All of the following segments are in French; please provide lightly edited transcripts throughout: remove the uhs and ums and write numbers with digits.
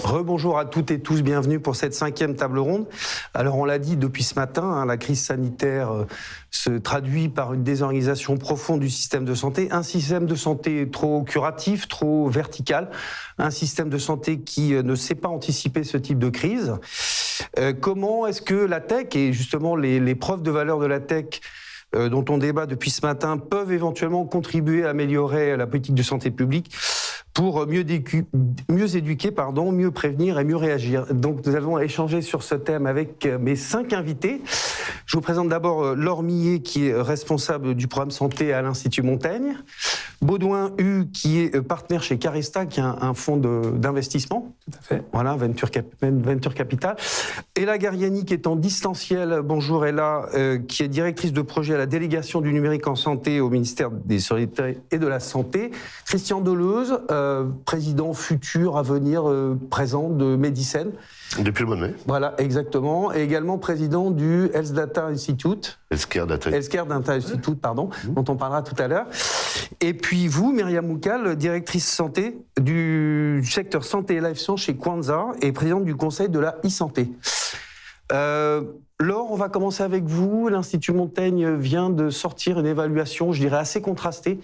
Rebonjour à toutes et tous, bienvenue pour cette 5e table ronde. Alors on l'a dit depuis ce matin, la crise sanitaire se traduit par une désorganisation profonde du système de santé, un système de santé trop curatif, trop vertical, un système de santé qui ne sait pas anticiper ce type de crise. Comment est-ce que la tech et justement les preuves de valeur de la tech dont on débat depuis ce matin peuvent éventuellement contribuer à améliorer la politique de santé publique pour mieux éduquer, mieux prévenir et mieux réagir. Donc nous allons échanger sur ce thème avec mes 5 invités. Je vous présente d'abord Laure Millet, qui est responsable du programme santé à l'Institut Montaigne. Baudouin Hu, qui est partenaire chez Carista, qui est un fonds d'investissement. Tout à fait. Voilà, Venture Capital. Ella Gariani, qui est en distanciel. Bonjour Ella, qui est directrice de projet à la délégation du numérique en santé au ministère des Solidarités et de la Santé. Christian Deleuze, président futur, à venir, présent de Medicine. Depuis le mois de mai. Voilà, exactement. Et également président du Health Data Institute. Healthcare Data Institute, pardon, dont on parlera tout à l'heure. Et puis vous, Myriam Moukal, directrice santé du secteur santé et life science chez Kwanza et présidente du conseil de la e-santé. Laure, on va commencer avec vous. L'Institut Montaigne vient de sortir une évaluation, je dirais, assez contrastée,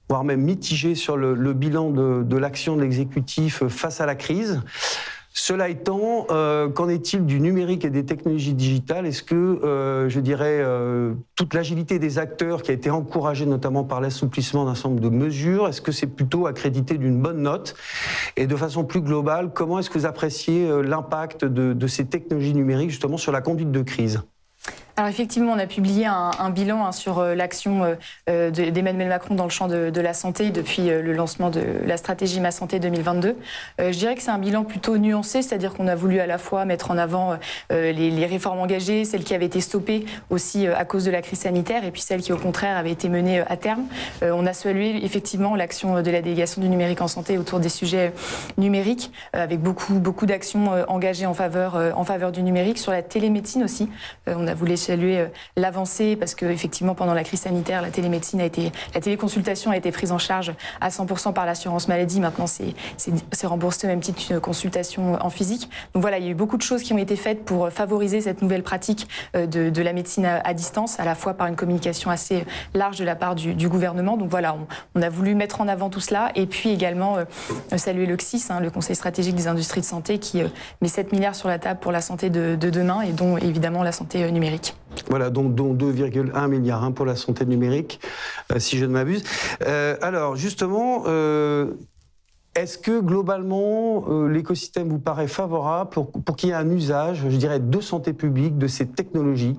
voire même mitigée sur le bilan de l'action de l'exécutif face à la crise. Cela étant, qu'en est-il du numérique et des technologies digitales ? Est-ce que, toute l'agilité des acteurs qui a été encouragée notamment par l'assouplissement d'un certain nombre de mesures, est-ce que c'est plutôt accrédité d'une bonne note ? Et de façon plus globale, comment est-ce que vous appréciez l'impact de ces technologies numériques justement sur la conduite de crise ? Alors effectivement, on a publié un bilan sur l'action d'Emmanuel Macron dans le champ de la santé depuis le lancement de la stratégie Ma Santé 2022. Je dirais que c'est un bilan plutôt nuancé, c'est-à-dire qu'on a voulu à la fois mettre en avant les réformes engagées, celles qui avaient été stoppées aussi à cause de la crise sanitaire, et puis celles qui au contraire avaient été menées à terme. On a salué effectivement l'action de la délégation du numérique en santé autour des sujets numériques, avec beaucoup d'actions engagées en faveur du numérique. Sur la télémédecine aussi, on a voulu saluer l'avancée parce que effectivement pendant la crise sanitaire, la téléconsultation a été prise en charge à 100% par l'assurance maladie. Maintenant, c'est remboursé au même titre qu'une consultation en physique. Donc voilà, il y a eu beaucoup de choses qui ont été faites pour favoriser cette nouvelle pratique de la médecine à distance, à la fois par une communication assez large de la part du gouvernement. Donc voilà, on a voulu mettre en avant tout cela et puis également saluer le CSIS, le Conseil stratégique des industries de santé, qui met 7 milliards sur la table pour la santé de demain et dont évidemment la santé numérique. Voilà, dont 2,1 milliards pour la santé numérique, si je ne m'abuse. Alors, justement, est-ce que globalement, l'écosystème vous paraît favorable pour qu'il y ait un usage, je dirais, de santé publique de ces technologies ?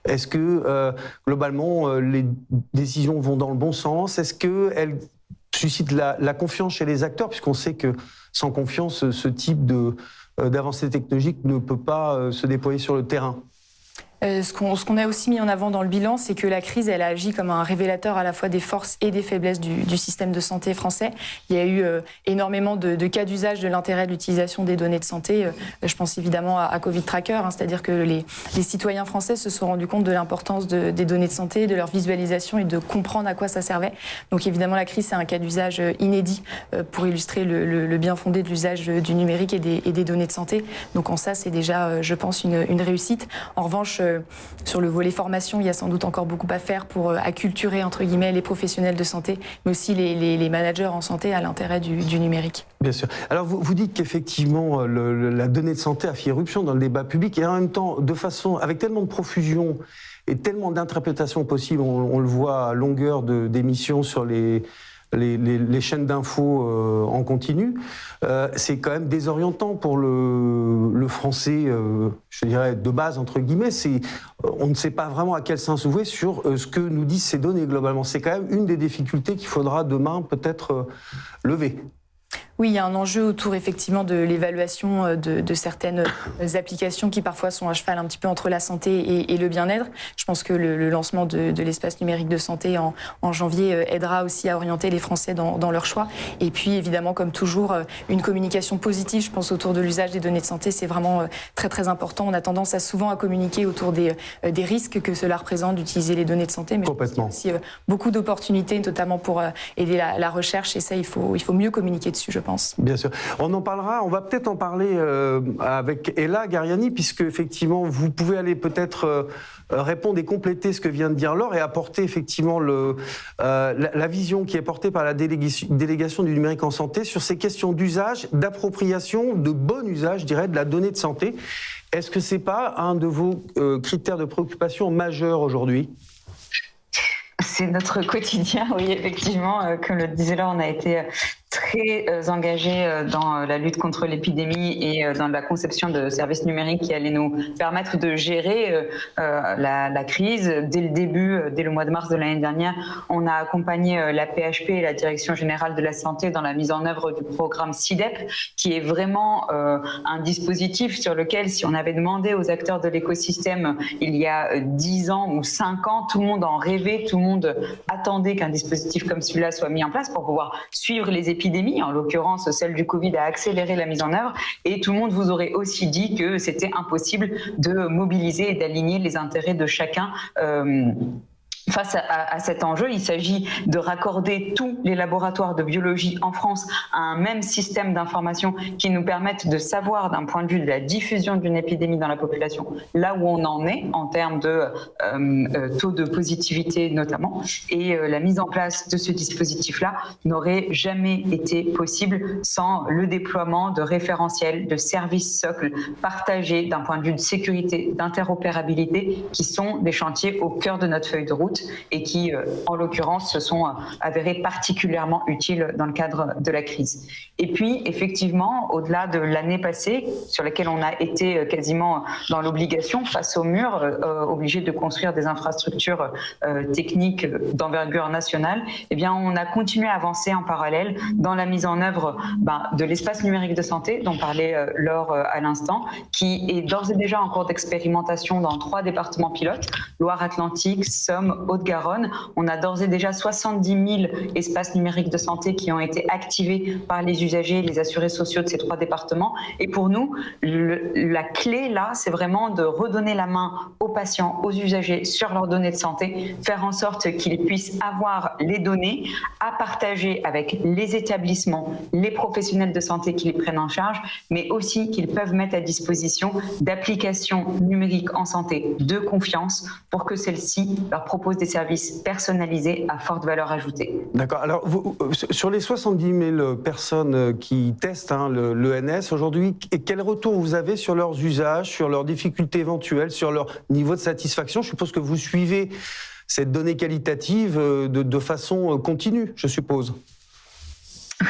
Est-ce que, globalement, les décisions vont dans le bon sens ? Est-ce qu'elles suscitent la confiance chez les acteurs ? Puisqu'on sait que sans confiance, ce type d'avancée technologique ne peut pas se déployer sur le terrain. Ce qu'on a aussi mis en avant dans le bilan, c'est que la crise, elle a agi comme un révélateur à la fois des forces et des faiblesses du système de santé français. Il y a eu énormément de cas d'usage de l'intérêt de l'utilisation des données de santé. Je pense évidemment à Covid Tracker, c'est-à-dire que les citoyens français se sont rendus compte de l'importance des données de santé, de leur visualisation et de comprendre à quoi ça servait. Donc évidemment, la crise, c'est un cas d'usage inédit pour illustrer le bien fondé de l'usage du numérique et des données de santé. Donc en ça, c'est déjà, je pense, une réussite. En revanche, sur le volet formation, il y a sans doute encore beaucoup à faire pour acculturer, entre guillemets, les professionnels de santé, mais aussi les managers en santé à l'intérêt du numérique. Bien sûr. Alors, vous dites qu'effectivement, la donnée de santé a fait irruption dans le débat public et en même temps, avec tellement de profusion et tellement d'interprétations possibles, on le voit à longueur d'émissions sur les chaînes d'infos en continu, c'est quand même désorientant pour le français, je dirais, de base, entre guillemets. On ne sait pas vraiment à quel sens s'ouvrir sur ce que nous disent ces données, globalement. C'est quand même une des difficultés qu'il faudra demain peut-être lever. Oui, il y a un enjeu autour effectivement de l'évaluation de certaines applications qui parfois sont à cheval un petit peu entre la santé et le bien-être. Je pense que le lancement de l'espace numérique de santé en janvier aidera aussi à orienter les Français dans leur choix. Et puis évidemment, comme toujours, une communication positive, je pense, autour de l'usage des données de santé, c'est vraiment très très important. On a tendance souvent à communiquer autour des risques que cela représente d'utiliser les données de santé, mais complètement. Il y a aussi beaucoup d'opportunités, notamment pour aider la recherche, et ça, il faut mieux communiquer dessus, je pense. Bien sûr. On en parlera, on va peut-être en parler avec Ella Gariani, puisque effectivement, vous pouvez aller peut-être répondre et compléter ce que vient de dire Laure et apporter effectivement la vision qui est portée par la délégation du numérique en santé sur ces questions d'usage, d'appropriation, de bon usage, je dirais, de la donnée de santé. Est-ce que c'est pas un de vos critères de préoccupation majeurs aujourd'hui ? C'est notre quotidien, oui, effectivement. Comme le disait Laure, on a été très engagés dans la lutte contre l'épidémie et dans la conception de services numériques qui allaient nous permettre de gérer la crise. Dès le début, dès le mois de mars de l'année dernière, on a accompagné la PHP et la Direction Générale de la Santé dans la mise en œuvre du programme CIDEP, qui est vraiment un dispositif sur lequel, si on avait demandé aux acteurs de l'écosystème il y a 10 ans ou 5 ans, tout le monde en rêvait, tout le monde attendait qu'un dispositif comme celui-là soit mis en place pour pouvoir suivre les épidémies, en l'occurrence celle du Covid a accéléré la mise en œuvre, et tout le monde vous aurait aussi dit que c'était impossible de mobiliser et d'aligner les intérêts de chacun. Face à cet enjeu, il s'agit de raccorder tous les laboratoires de biologie en France à un même système d'information qui nous permette de savoir, d'un point de vue de la diffusion d'une épidémie dans la population, là où on en est en termes de taux de positivité notamment. Et la mise en place de ce dispositif-là n'aurait jamais été possible sans le déploiement de référentiels, de services socles partagés d'un point de vue de sécurité, d'interopérabilité, qui sont des chantiers au cœur de notre feuille de route et qui, en l'occurrence, se sont avérés particulièrement utiles dans le cadre de la crise. Et puis, effectivement, au-delà de l'année passée, sur laquelle on a été quasiment dans l'obligation, face au mur, obligé de construire des infrastructures techniques d'envergure nationale, eh bien, on a continué à avancer en parallèle dans la mise en œuvre de l'espace numérique de santé, dont parlait Laure à l'instant, qui est d'ores et déjà en cours d'expérimentation dans 3 départements pilotes, Loire-Atlantique, Somme, Haute-Garonne. On a d'ores et déjà 70 000 espaces numériques de santé qui ont été activés par les usagers et les assurés sociaux de ces 3 départements. Et pour nous, la clé là, c'est vraiment de redonner la main aux patients, aux usagers sur leurs données de santé, faire en sorte qu'ils puissent avoir les données à partager avec les établissements, les professionnels de santé qui les prennent en charge, mais aussi qu'ils peuvent mettre à disposition d'applications numériques en santé de confiance pour que celles-ci leur proposent des services personnalisés à forte valeur ajoutée. D'accord. Alors, sur les 70 000 personnes qui testent l'ENS aujourd'hui, quel retour vous avez sur leurs usages, sur leurs difficultés éventuelles, sur leur niveau de satisfaction ? Je suppose que vous suivez cette donnée qualitative de façon continue, je suppose.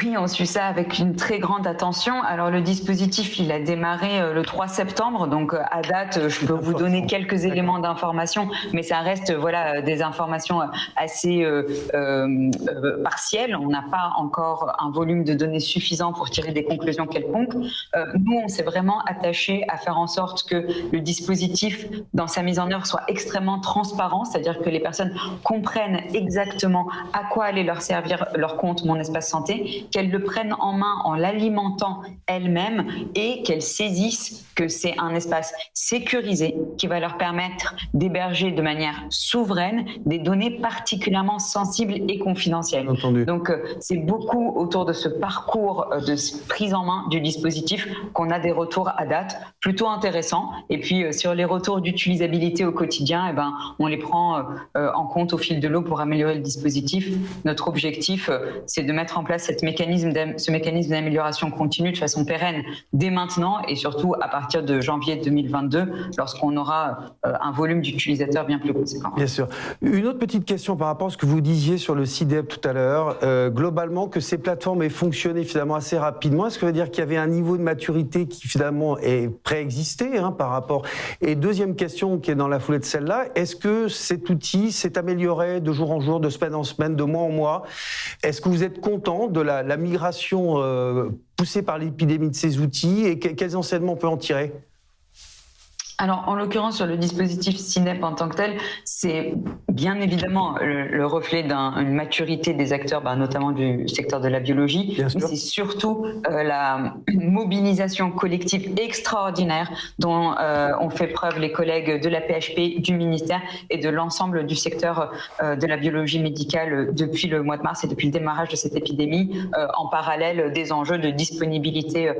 Oui, on suit ça avec une très grande attention. Alors, le dispositif, il a démarré le 3 septembre. Donc, à date, je peux vous donner quelques éléments d'information, mais ça reste des informations assez partielles. On n'a pas encore un volume de données suffisant pour tirer des conclusions quelconques. Nous, on s'est vraiment attaché à faire en sorte que le dispositif, dans sa mise en œuvre, soit extrêmement transparent, c'est-à-dire que les personnes comprennent exactement à quoi allait leur servir leur compte Mon Espace Santé, qu'elles le prennent en main en l'alimentant elles-mêmes et qu'elles saisissent que c'est un espace sécurisé qui va leur permettre d'héberger de manière souveraine des données particulièrement sensibles et confidentielles. Entendu. Donc, c'est beaucoup autour de ce parcours de prise en main du dispositif qu'on a des retours à date plutôt intéressants. Et puis, sur les retours d'utilisabilité au quotidien, on les prend en compte au fil de l'eau pour améliorer le dispositif. Notre objectif, c'est de mettre en place ce mécanisme d'amélioration continue de façon pérenne dès maintenant et surtout à partir partir de janvier 2022, lorsqu'on aura un volume d'utilisateurs bien plus conséquent. Bien sûr. Une autre petite question par rapport à ce que vous disiez sur le CIDEP tout à l'heure. Globalement, que ces plateformes aient fonctionné finalement assez rapidement, est-ce que ça veut dire qu'il y avait un niveau de maturité qui finalement est préexisté par rapport... Et deuxième question qui est dans la foulée de celle-là, est-ce que cet outil s'est amélioré de jour en jour, de semaine en semaine, de mois en mois? Est-ce que vous êtes content de la migration poussée par l'épidémie de ces outils et quels enseignements on peut en tirer? Alors, en l'occurrence, sur le dispositif CINEP en tant que tel, c'est bien évidemment le reflet d'une maturité des acteurs, notamment du secteur de la biologie, mais c'est surtout la mobilisation collective extraordinaire dont ont fait preuve les collègues de la PHP, du ministère et de l'ensemble du secteur de la biologie médicale depuis le mois de mars et depuis le démarrage de cette épidémie, en parallèle des enjeux de disponibilité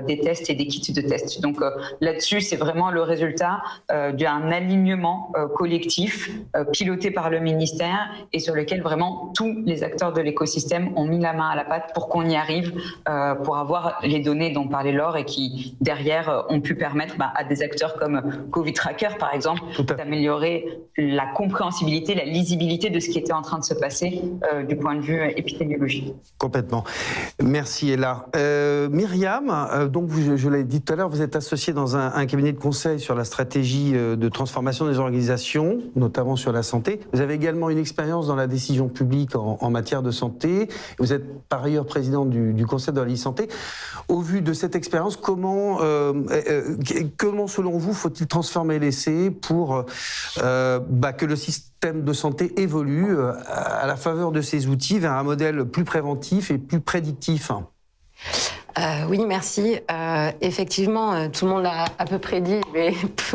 des tests et des kits de tests. Donc là-dessus, c'est vraiment le résultat d'un alignement collectif piloté par le ministère et sur lequel vraiment tous les acteurs de l'écosystème ont mis la main à la pâte pour qu'on y arrive, pour avoir les données dont parlait Laure et qui, derrière, ont pu permettre à des acteurs comme Covid Tracker, par exemple, d'améliorer la compréhensibilité, la lisibilité de ce qui était en train de se passer du point de vue épidémiologique. Complètement. Merci, Ella. Myriam, donc je l'ai dit tout à l'heure, vous êtes associée dans un cabinet de conseil sur la stratégie de transformation des organisations, notamment sur la santé. Vous avez également une expérience dans la décision publique en matière de santé. Vous êtes par ailleurs présidente du Conseil de la santé. Au vu de cette expérience, comment selon vous, faut-il transformer l'essai pour que le système de santé évolue à la faveur de ces outils vers un modèle plus préventif et plus prédictif? Oui, merci. Effectivement, tout le monde l'a à peu près dit, mais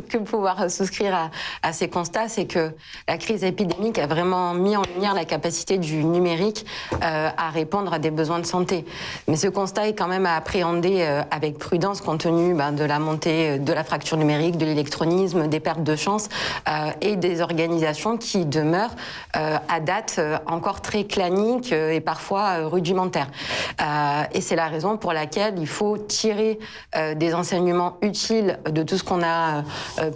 que pouvoir souscrire à ces constats, c'est que la crise épidémique a vraiment mis en lumière la capacité du numérique à répondre à des besoins de santé. Mais ce constat est quand même à appréhender avec prudence compte tenu de la montée de la fracture numérique, de l'électronisme, des pertes de chance et des organisations qui demeurent à date encore très claniques et parfois rudimentaires. Et c'est la raison pour laquelle il faut tirer des enseignements utiles de tout ce qu'on a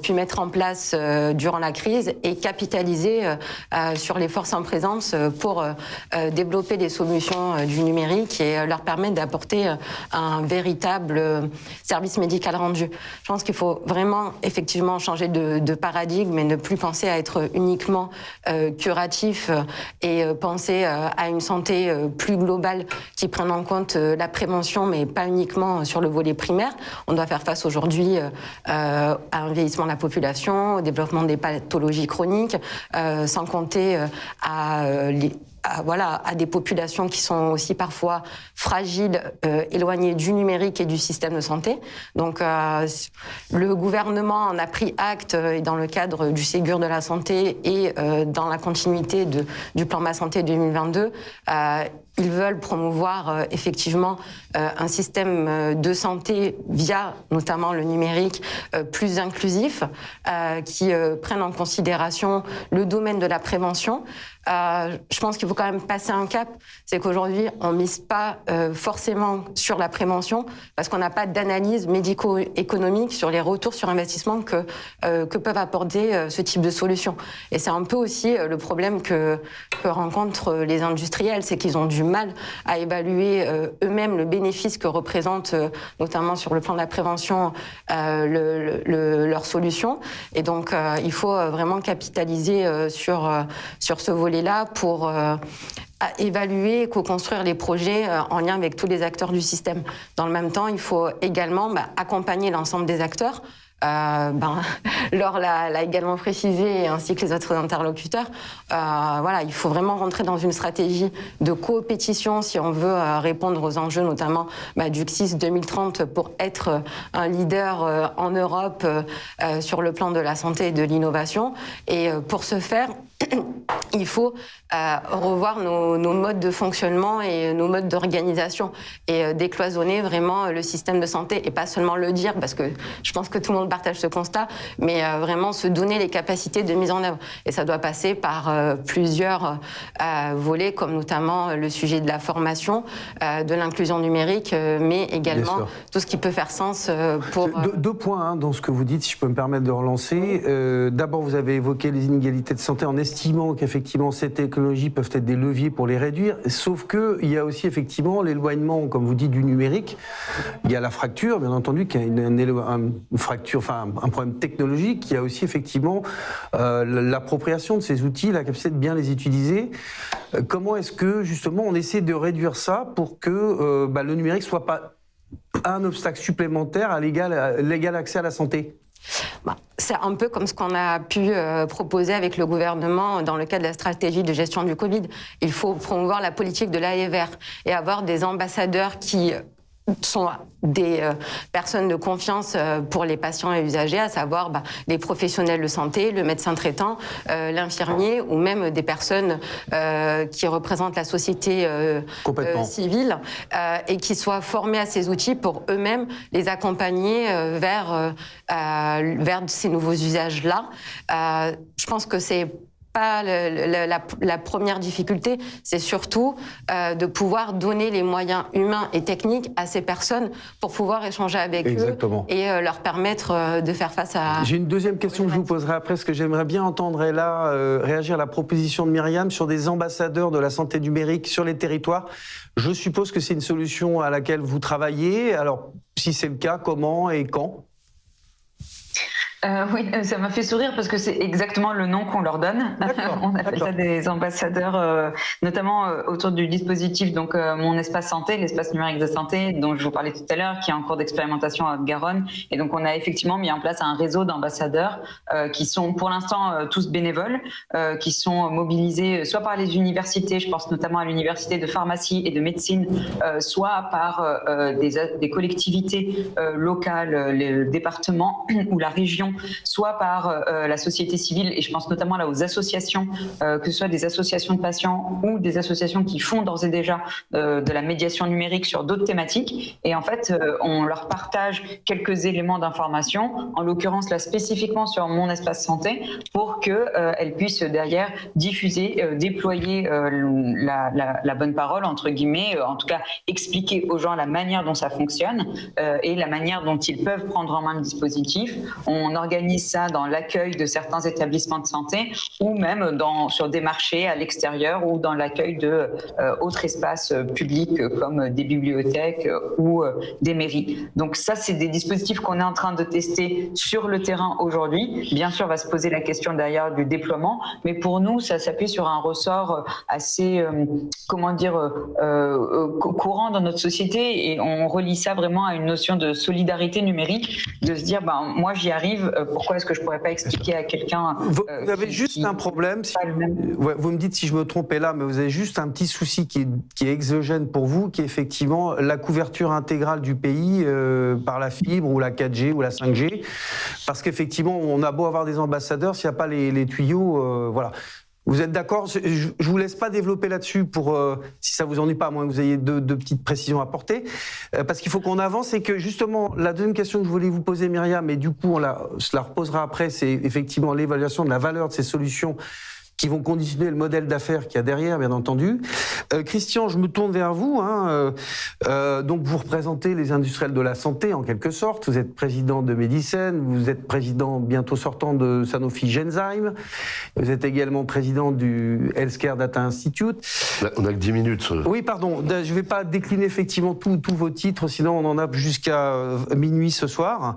pu mettre en place durant la crise et capitaliser sur les forces en présence pour développer des solutions du numérique et leur permettre d'apporter un véritable service médical rendu. Je pense qu'il faut vraiment effectivement changer de paradigme et ne plus penser à être uniquement curatif et penser à une santé plus globale qui prenne en compte la prévention, mais pas uniquement sur le volet primaire. On doit faire face aujourd'hui à un vieillissement de la population, au développement des pathologies chroniques, sans compter à des populations qui sont aussi parfois fragiles, éloignées du numérique et du système de santé. Donc, le gouvernement en a pris acte et dans le cadre du Ségur de la santé et dans la continuité du plan Ma Santé 2022, ils veulent promouvoir effectivement un système de santé via notamment le numérique plus inclusif, qui prenne en considération le domaine de la prévention. Je pense qu'il faut quand même passer un cap, c'est qu'aujourd'hui on mise pas forcément sur la prévention parce qu'on n'a pas d'analyse médico-économique sur les retours sur investissement que peuvent apporter ce type de solution. Et c'est un peu aussi le problème que rencontrent les industriels, c'est qu'ils ont du mal à évaluer eux-mêmes le bénéfice que représente, notamment sur le plan de la prévention, leur solution. Et donc il faut vraiment capitaliser sur ce volet-là pour à évaluer et co-construire les projets en lien avec tous les acteurs du système. Dans le même temps, il faut également accompagner l'ensemble des acteurs. Laure l'a également précisé, ainsi que les autres interlocuteurs. Il faut vraiment rentrer dans une stratégie de coopétition si on veut répondre aux enjeux, notamment du CSIS 2030, pour être un leader en Europe sur le plan de la santé et de l'innovation. Et pour ce faire, il faut revoir nos modes de fonctionnement et nos modes d'organisation et décloisonner vraiment le système de santé et pas seulement le dire, parce que je pense que tout le monde partage ce constat, mais vraiment se donner les capacités de mise en œuvre. Et ça doit passer par plusieurs volets, comme notamment le sujet de la formation, de l'inclusion numérique, mais également tout ce qui peut faire sens pour... Deux points dans ce que vous dites, si je peux me permettre de relancer. D'abord, vous avez évoqué les inégalités de santé en estimant qu'effectivement ces technologies peuvent être des leviers pour les réduire, sauf qu'il y a aussi effectivement l'éloignement, comme vous dites, du numérique. Il y a la fracture, bien entendu, qui a une fracture, enfin un problème technologique. Il y a aussi effectivement l'appropriation de ces outils, la capacité de bien les utiliser. Comment est-ce que justement on essaie de réduire ça pour que le numérique soit pas un obstacle supplémentaire à l'égal accès à la santé? C'est un peu comme ce qu'on a pu proposer avec le gouvernement dans le cadre de la stratégie de gestion du Covid. Il faut promouvoir la politique de l'aller vers et avoir des ambassadeurs qui sont des personnes de confiance pour les patients et usagers, à savoir les professionnels de santé, le médecin traitant, l'infirmier ou même des personnes qui représentent la société civile et qui soient formés à ces outils pour eux-mêmes les accompagner vers ces nouveaux usages-là. Je pense que c'est pas la première difficulté, c'est surtout de pouvoir donner les moyens humains et techniques à ces personnes pour pouvoir échanger avec eux et leur permettre de faire face à... J'ai une deuxième question que je vous poserai après, parce que j'aimerais bien entendre réagir à la proposition de Myriam sur des ambassadeurs de la santé numérique sur les territoires. Je suppose que c'est une solution à laquelle vous travaillez. Alors, si c'est le cas, comment et quand ? Oui, ça m'a fait sourire parce que c'est exactement le nom qu'on leur donne. On appelle ça des ambassadeurs, notamment autour du dispositif donc Mon Espace Santé, l'espace numérique de santé dont je vous parlais tout à l'heure, qui est en cours d'expérimentation à Garonne. Et donc on a effectivement mis en place un réseau d'ambassadeurs qui sont pour l'instant tous bénévoles, qui sont mobilisés soit par les universités, je pense notamment à l'université de pharmacie et de médecine, soit par des collectivités locales, le département ou la région, soit par la société civile, et je pense notamment là aux associations, que ce soit des associations de patients ou des associations qui font d'ores et déjà de la médiation numérique sur d'autres thématiques. Et en fait, on leur partage quelques éléments d'information, en l'occurrence là spécifiquement sur Mon Espace Santé, pour qu'elles puissent derrière diffuser, déployer la bonne parole, entre guillemets, en tout cas expliquer aux gens la manière dont ça fonctionne et la manière dont ils peuvent prendre en main le dispositif. On organise ça dans l'accueil de certains établissements de santé ou même sur des marchés à l'extérieur ou dans l'accueil d'autres espaces publics comme des bibliothèques ou des mairies. Donc ça, c'est des dispositifs qu'on est en train de tester sur le terrain aujourd'hui. Bien sûr, va se poser la question derrière du déploiement, mais pour nous, ça s'appuie sur un ressort assez, courant dans notre société, et on relie ça vraiment à une notion de solidarité numérique, de se dire, moi j'y arrive, pourquoi est-ce que je pourrais pas expliquer à quelqu'un Vous avez juste un problème, vous me dites si je me trompais là, mais vous avez juste un petit souci qui est exogène pour vous, qui est effectivement la couverture intégrale du pays par la fibre ou la 4G ou la 5G, parce qu'effectivement on a beau avoir des ambassadeurs, s'il n'y a pas les tuyaux, voilà. Vous êtes d'accord? Je vous laisse pas développer là-dessus pour si ça vous ennuie pas, à moins que vous ayez deux petites précisions à apporter, parce qu'il faut qu'on avance. Et que justement la deuxième question que je voulais vous poser, Myriam, et du coup on se la reposera après, c'est effectivement l'évaluation de la valeur de ces solutions qui vont conditionner le modèle d'affaires qu'il y a derrière, bien entendu. Christian, je me tourne vers vous. Donc, vous représentez les industriels de la santé, en quelque sorte. Vous êtes président de Medicine, vous êtes président bientôt sortant de Sanofi Genzyme. Vous êtes également président du Healthcare Data Institute. On n'a que 10 minutes. Oui, pardon. Je ne vais pas décliner effectivement tous vos titres, sinon on en a jusqu'à minuit ce soir.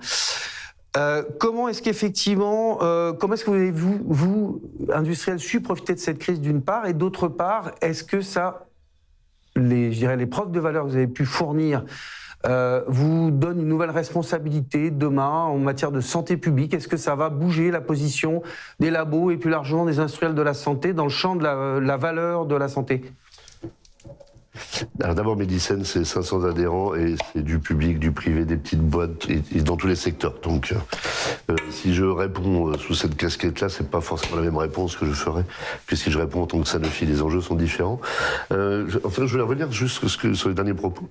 Comment est-ce qu'effectivement, comment est-ce que vous, industriels, su profiter de cette crise d'une part, et d'autre part, est-ce que ça, les preuves de valeur que vous avez pu fournir vous donnent une nouvelle responsabilité demain en matière de santé publique? Est-ce que ça va bouger la position des labos et plus largement des industriels de la santé dans le champ de la valeur de la santé? Alors d'abord, Medicine, c'est 500 adhérents et c'est du public, du privé, des petites boîtes et dans tous les secteurs. Donc, si je réponds sous cette casquette-là, c'est pas forcément la même réponse que je ferais que si je réponds en tant que Sanofi. Les enjeux sont différents. Enfin, je voulais revenir juste sur les derniers propos.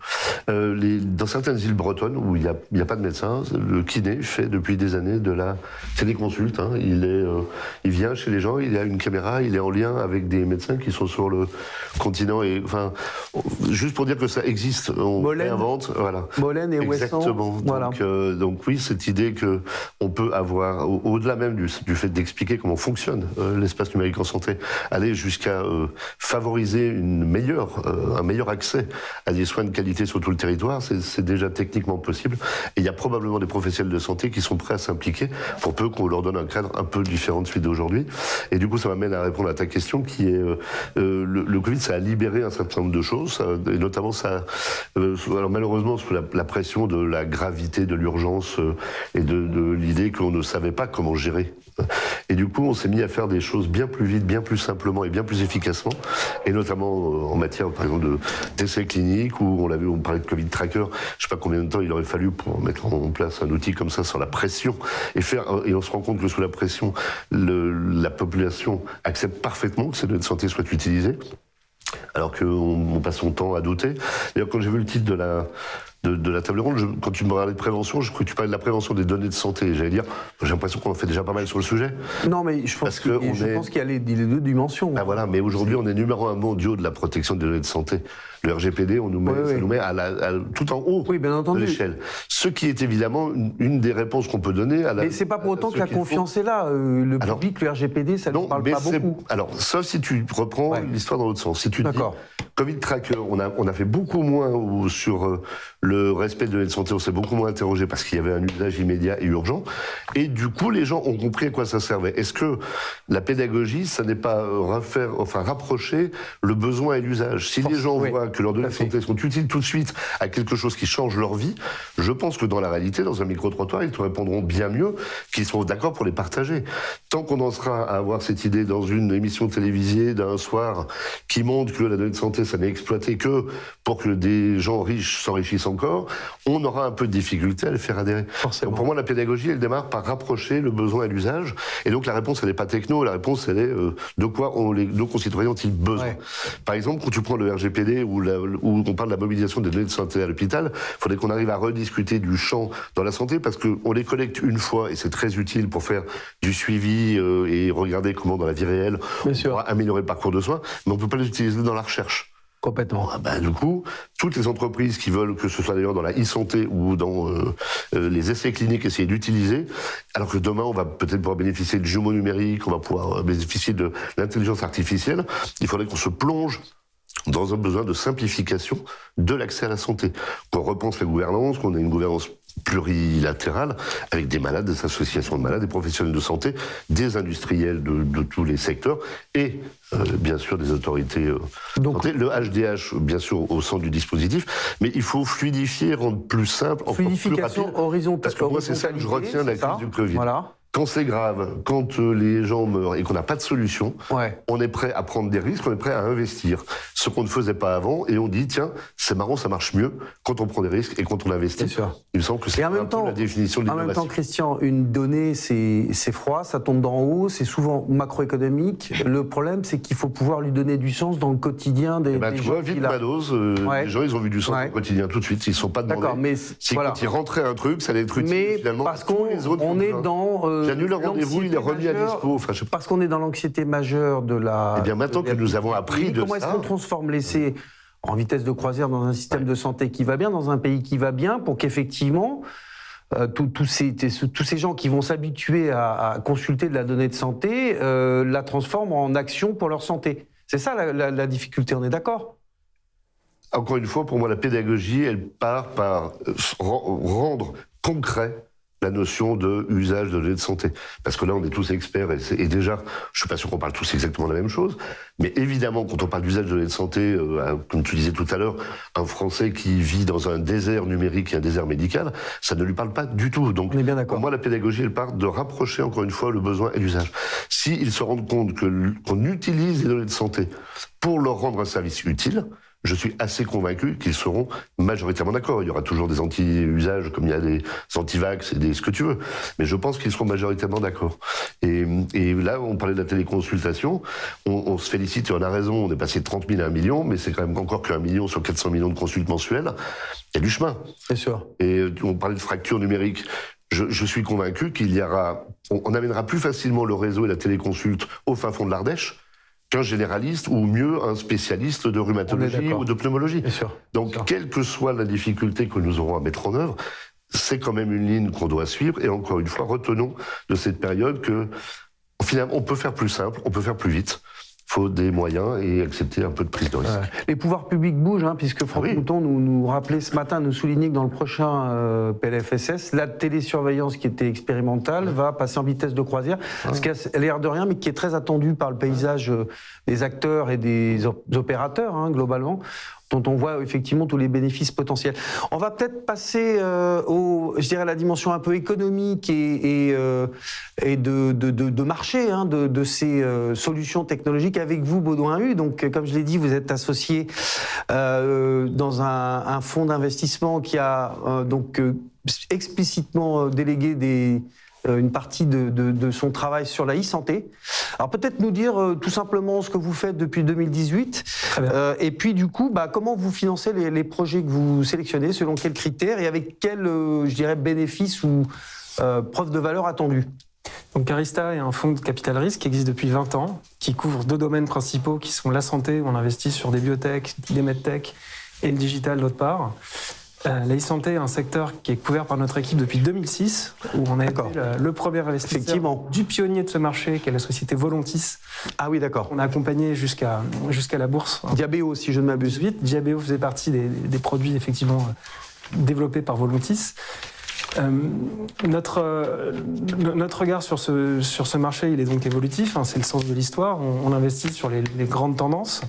Dans certaines îles bretonnes où il n'y a pas de médecin, le kiné fait depuis des années de la téléconsulte. Hein. Il vient chez les gens, il a une caméra, il est en lien avec des médecins qui sont sur le continent. Et enfin, juste pour dire que ça existe, on réinvente, voilà. Molène et Ouessant. Exactement. Voilà. Donc oui, cette idée que on peut avoir, au-delà même du fait d'expliquer comment fonctionne l'espace numérique en santé, aller jusqu'à favoriser un meilleur accès à des soins de qualité sur tout le territoire, c'est déjà techniquement possible. Et il y a probablement des professionnels de santé qui sont prêts à s'impliquer pour peu qu'on leur donne un cadre un peu différent de celui d'aujourd'hui. Et du coup, ça m'amène à répondre à ta question qui est le Covid, ça a libéré un certain nombre de choses, et notamment ça, alors malheureusement sous la pression de la gravité de l'urgence et de l'idée qu'on ne savait pas comment gérer. Et du coup, on s'est mis à faire des choses bien plus vite, bien plus simplement et bien plus efficacement, et notamment en matière, par exemple, d'essais cliniques, où on parlait de Covid Tracker, je sais pas combien de temps il aurait fallu pour mettre en place un outil comme ça sans la pression, et on se rend compte que sous la pression, la population accepte parfaitement que ces données de santé soient utilisées, alors qu'on passe son temps à douter. D'ailleurs, quand j'ai vu le titre de la table ronde, quand tu me parlais de prévention, je crois que tu parlais de la prévention des données de santé. J'allais dire, j'ai l'impression qu'on en fait déjà pas mal sur le sujet. Non, mais je pense qu'il y a les deux dimensions. Ah voilà, mais aujourd'hui, on est numéro 1 mondial de la protection des données de santé. Le RGPD, on nous met, ça nous met tout en haut de l'échelle. Ce qui est évidemment une des réponses qu'on peut donner à la... Mais c'est pas pour autant que la confiance est là. Le public, le RGPD, ça ne parle pas beaucoup. Alors, sauf si tu reprends l'histoire dans l'autre sens. Si tu dis Covid Tracker, on a fait beaucoup moins sur le respect de données de santé, on s'est beaucoup moins interrogé parce qu'il y avait un usage immédiat et urgent. Et du coup, les gens ont compris à quoi ça servait. Est-ce que la pédagogie, ça n'est pas rapprocher le besoin et l'usage? Si les gens voient que leurs données de santé sont utiles tout de suite à quelque chose qui change leur vie, je pense que dans la réalité, dans un micro-trottoir, ils te répondront bien mieux qu'ils seront d'accord pour les partager. Tant qu'on en sera à avoir cette idée dans une émission télévisée d'un soir qui montre que la donnée de santé, ça n'est exploité que pour que des gens riches s'enrichissent encore, on aura un peu de difficulté à les faire adhérer. Donc pour moi, la pédagogie, elle démarre par rapprocher le besoin et l'usage. Et donc la réponse, elle n'est pas techno, la réponse, elle est de quoi nos concitoyens ont-ils besoin. Par exemple, quand tu prends le RGPD où on parle de la mobilisation des données de santé à l'hôpital, il faudrait qu'on arrive à rediscuter du champ dans la santé parce qu'on les collecte une fois et c'est très utile pour faire du suivi et regarder comment dans la vie réelle on pourra améliorer le parcours de soins, mais on ne peut pas les utiliser dans la recherche. Complètement. Du coup, toutes les entreprises qui veulent, que ce soit d'ailleurs dans la e-santé ou dans les essais cliniques, essayer d'utiliser, alors que demain, on va peut-être pouvoir bénéficier de jumeaux numériques, on va pouvoir bénéficier de l'intelligence artificielle, il faudrait qu'on se plonge dans un besoin de simplification de l'accès à la santé. Qu'on repense la gouvernance, qu'on ait une gouvernance plurilatérale avec des malades, des associations de malades, des professionnels de santé, des industriels de tous les secteurs et bien sûr des autorités de santé. Le HDH, bien sûr, au centre du dispositif, mais il faut fluidifier, rendre plus simple, encore plus rapide. Horizontale. Parce que moi, c'est ça que je retiens de la crise du Covid. Voilà. Quand c'est grave, quand les gens meurent et qu'on n'a pas de solution, on est prêt à prendre des risques, on est prêt à investir. Ce qu'on ne faisait pas avant, et on dit, tiens, c'est marrant, ça marche mieux quand on prend des risques et quand on investit. Il me semble que c'est un peu la définition de l'innovation. En même temps, Christian, une donnée, c'est froid, ça tombe d'en haut, c'est souvent macroéconomique. Le problème, c'est qu'il faut pouvoir lui donner du sens dans le quotidien des gens. Tu vois, vite ma dose, les gens, ils ont vu du sens dans le quotidien tout de suite, ils ne sont pas demandés. D'accord, mais quand ils rentraient un truc, ça allait être utile, mais finalement. parce qu'on est dans... J'annule le rendez-vous, il est remis à dispo. Parce qu'on est dans l'anxiété majeure de la... Eh bien, maintenant que nous avons appris de ça... Comment est-ce qu'on transforme l'essai en vitesse de croisière dans un système de santé qui va bien, dans un pays qui va bien, pour qu'effectivement, tous ces gens qui vont s'habituer à consulter de la donnée de santé la transforment en action pour leur santé. C'est ça la difficulté, on est d'accord ? Encore une fois, pour moi, la pédagogie, elle part par rendre concret la notion de usage de données de santé. Parce que là, on est tous experts et déjà, je suis pas sûr qu'on parle tous exactement de la même chose, mais évidemment, quand on parle d'usage de données de santé, comme tu disais tout à l'heure, un Français qui vit dans un désert numérique et un désert médical, ça ne lui parle pas du tout. Donc, on est bien d'accord. Pour moi, la pédagogie, elle part de rapprocher encore une fois le besoin et l'usage. S'ils se rendent compte qu'on utilise les données de santé pour leur rendre un service utile, je suis assez convaincu qu'ils seront majoritairement d'accord. Il y aura toujours des anti-usages, comme il y a des anti-vax et des ce que tu veux. Mais je pense qu'ils seront majoritairement d'accord. Et là, on parlait de la téléconsultation. On se félicite, et on a raison, on est passé de 30 000 à 1 million, mais c'est quand même encore qu'1 million sur 400 millions de consultes mensuelles. Il y a du chemin. C'est sûr. Et on parlait de fracture numérique. Je suis convaincu qu'il y aura... On amènera plus facilement le réseau et la téléconsulte au fin fond de l'Ardèche qu'un généraliste ou mieux un spécialiste de rhumatologie ou de pneumologie. Bien sûr. Donc, quelle que soit la difficulté que nous aurons à mettre en œuvre, c'est quand même une ligne qu'on doit suivre. Et encore une fois, retenons de cette période que, finalement, on peut faire plus simple, on peut faire plus vite. Il faut des moyens et accepter un peu de prise de risque. Les pouvoirs publics bougent, puisque Franck Mouton nous rappelait ce matin, nous soulignait que dans le prochain PLFSS, la télésurveillance qui était expérimentale va passer en vitesse de croisière, ce qui a l'air de rien, mais qui est très attendu par le paysage des acteurs et des opérateurs, globalement, dont on voit effectivement tous les bénéfices potentiels. On va peut-être passer je dirais, la dimension un peu économique et de marché de ces solutions technologiques avec vous, Baudouin Hu. Donc, comme je l'ai dit, vous êtes associé dans un fonds d'investissement qui a explicitement délégué une partie de son travail sur la e-santé. Alors peut-être nous dire tout simplement ce que vous faites depuis 2018 et puis du coup comment vous financez les projets que vous sélectionnez, selon quels critères et avec quels bénéfices ou preuves de valeur attendues. Donc Carista est un fonds de capital risque qui existe depuis 20 ans, qui couvre 2 domaines principaux qui sont la santé, où on investit sur des biotech, des medtech et le digital d'autre part. La e-santé est un secteur qui est couvert par notre équipe depuis 2006, où on a été le premier investisseur du pionnier de ce marché, qui est la société Volontis. Ah oui, d'accord. On a accompagné jusqu'à la bourse. Diabéo, si je ne m'abuse. Diabéo faisait partie des produits effectivement développés par Volontis. Notre regard sur ce marché, il est donc évolutif, c'est le sens de l'histoire. On investit sur les grandes tendances.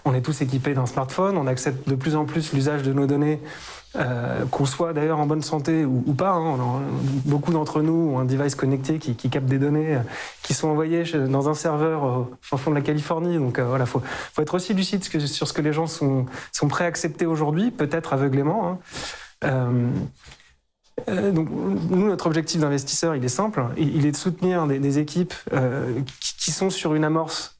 On est tous équipés d'un smartphone, on accepte de plus en plus l'usage de nos données, qu'on soit d'ailleurs en bonne santé ou pas. Beaucoup d'entre nous ont un device connecté qui capte des données qui sont envoyées dans un serveur au fond de la Californie. Donc faut être aussi lucide sur ce que les gens sont prêts à accepter aujourd'hui, peut-être aveuglément. Donc, nous, notre objectif d'investisseur, il est simple. Il est de soutenir des équipes qui sont sur une amorce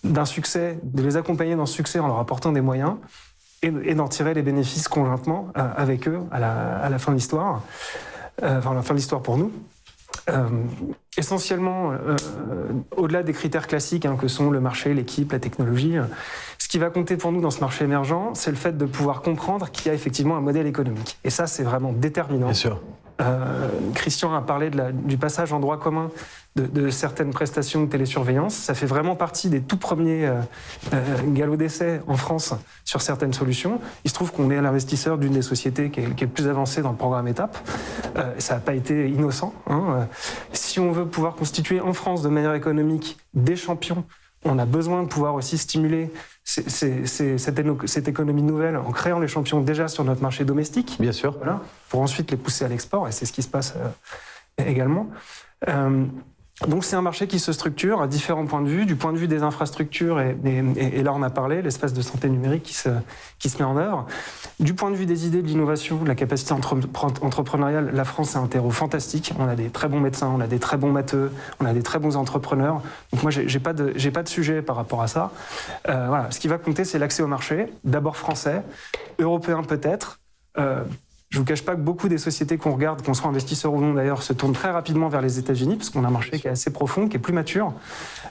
d'un succès, de les accompagner dans ce succès en leur apportant des moyens et d'en tirer les bénéfices conjointement avec eux à la fin de l'histoire. Enfin, la fin de l'histoire pour nous. Essentiellement, au-delà des critères classiques que sont le marché, l'équipe, la technologie, ce qui va compter pour nous dans ce marché émergent, c'est le fait de pouvoir comprendre qu'il y a effectivement un modèle économique. Et ça, c'est vraiment déterminant. Bien sûr. Christian a parlé du passage en droit commun de certaines prestations de télésurveillance. Ça fait vraiment partie des tout premiers galops d'essai en France sur certaines solutions. Il se trouve qu'on est l'investisseur d'une des sociétés qui est le plus avancée dans le programme ETAP. Ça n'a pas été innocent. Si on veut pouvoir constituer en France de manière économique des champions, on a besoin de pouvoir aussi stimuler cette économie nouvelle en créant les champions déjà sur notre marché domestique. Bien sûr. Voilà, pour ensuite les pousser à l'export, et c'est ce qui se passe également. Donc c'est un marché qui se structure à différents points de vue, du point de vue des infrastructures, et là on a parlé, l'espace de santé numérique qui se met en œuvre. Du point de vue des idées, de l'innovation, de la capacité entrepreneuriale, la France est un terreau fantastique. On a des très bons médecins, on a des très bons matheux, on a des très bons entrepreneurs. Donc moi j'ai pas de sujet par rapport à ça. Voilà, ce qui va compter, c'est l'accès au marché, d'abord français, européen peut-être. Je ne vous cache pas que beaucoup des sociétés qu'on regarde, qu'on soit investisseur ou non d'ailleurs, se tournent très rapidement vers les États-Unis, parce qu'on a un marché qui est assez profond, qui est plus mature.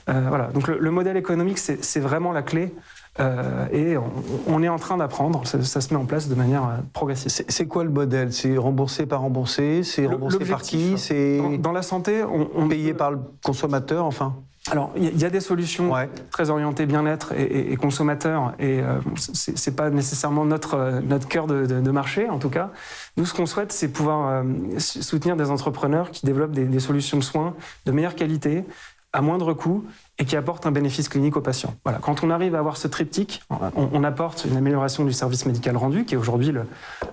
Voilà. Donc le modèle économique, c'est vraiment la clé. Et on est en train d'apprendre, ça se met en place de manière progressive. C'est quoi le modèle? C'est remboursé par remboursé? C'est remboursé par qui? Dans la santé, on payé par le consommateur, enfin? Alors, il y a des solutions très orientées bien-être et consommateurs, et c'est pas nécessairement notre cœur de marché, en tout cas. Nous, ce qu'on souhaite, c'est pouvoir soutenir des entrepreneurs qui développent des solutions de soins de meilleure qualité, à moindre coût, et qui apportent un bénéfice clinique aux patients. Voilà. Quand on arrive à avoir ce triptyque, on apporte une amélioration du service médical rendu, qui est aujourd'hui